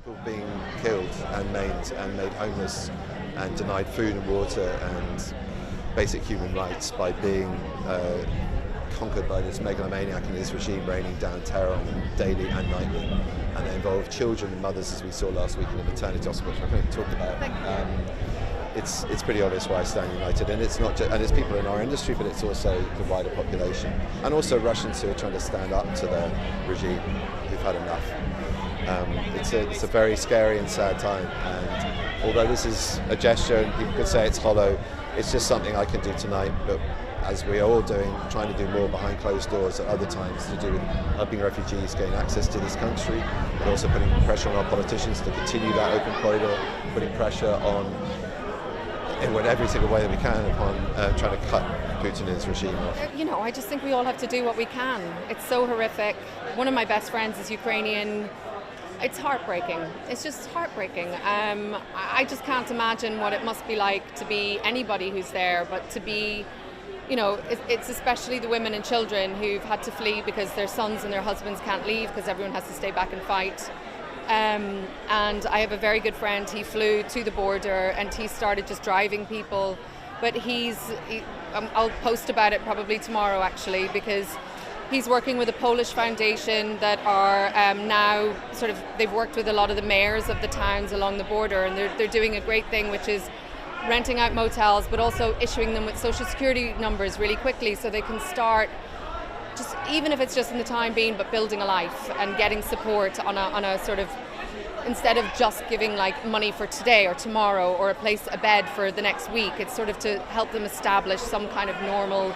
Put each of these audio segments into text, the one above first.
People being killed and made homeless and denied food and water and basic human rights by being conquered by this megalomaniac and this regime raining down terror on them daily and nightly. And they involve children and mothers, as we saw last week in the maternity hospital, which I'm going to talk about. It's pretty obvious why I stand united, and it's not just, and it's people in our industry, but it's also the wider population, and also Russians who are trying to stand up to the regime who've had enough. It's a very scary and sad time, and although this is a gesture and people could say it's hollow, it's just something I can do tonight, but as we are all doing, trying to do more behind closed doors at other times to do with helping refugees gain access to this country, but also putting pressure on our politicians to continue that open corridor, putting pressure on, in every single way that we can, upon trying to cut Putin and his regime off. You know, I just think we all have to do what we can. It's so horrific. One of my best friends is Ukrainian. It's heartbreaking. It's just heartbreaking. I just can't imagine what it must be like to be anybody who's there, but to be, you know, it's especially the women and children who've had to flee because their sons and their husbands can't leave because everyone has to stay back and fight. And I have a very good friend, he flew to the border and he started just driving people, but I'll post about it probably tomorrow actually, because he's working with a Polish foundation that are now they've worked with a lot of the mayors of the towns along the border, and they're doing a great thing, which is renting out motels, but also issuing them with social security numbers really quickly so they can start, just even if it's just in the time being, but building a life and getting support on a sort of, instead of just giving like money for today or tomorrow or a bed for the next week. It's sort of to help them establish some kind of normal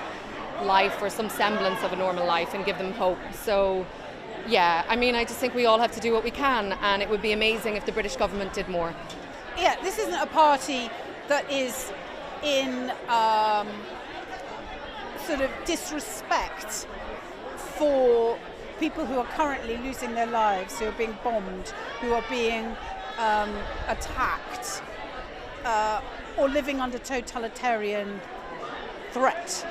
life or some semblance of a normal life and give them hope. So yeah, I mean, I just think we all have to do what we can, and it would be amazing if the British government did more. Yeah, this isn't a party that is in sort of disrespect for people who are currently losing their lives, who are being bombed, who are being attacked, or living under totalitarian threat.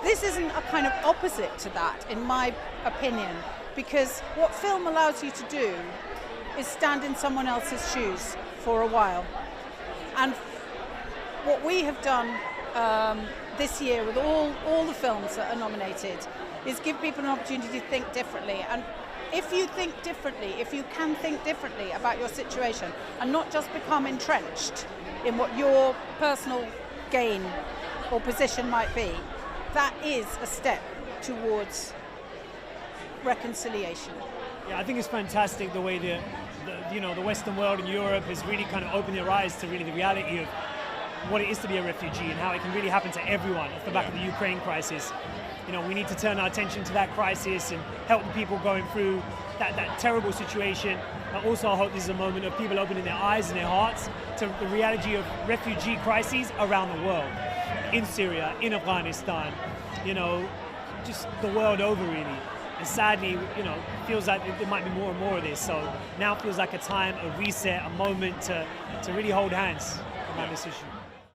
This isn't a kind of opposite to that, in my opinion, because what film allows you to do is stand in someone else's shoes for a while. And what we have done this year with all the films that are nominated is give people an opportunity to think differently. And if you think differently, if you can think differently about your situation and not just become entrenched in what your personal gain or position might be, that is a step towards reconciliation. Yeah, I think it's fantastic the way the Western world and Europe has really kind of opened their eyes to really the reality of what it is to be a refugee and how it can really happen to everyone off the back of the Ukraine crisis. You know, we need to turn our attention to that crisis and help the people going through that terrible situation. I also hope this is a moment of people opening their eyes and their hearts to the reality of refugee crises around the world, in Syria, in Afghanistan, you know, just the world over really. And sadly, you know, it feels like there might be more and more of this. So now feels like a time, a reset, a moment to really hold hands around this issue.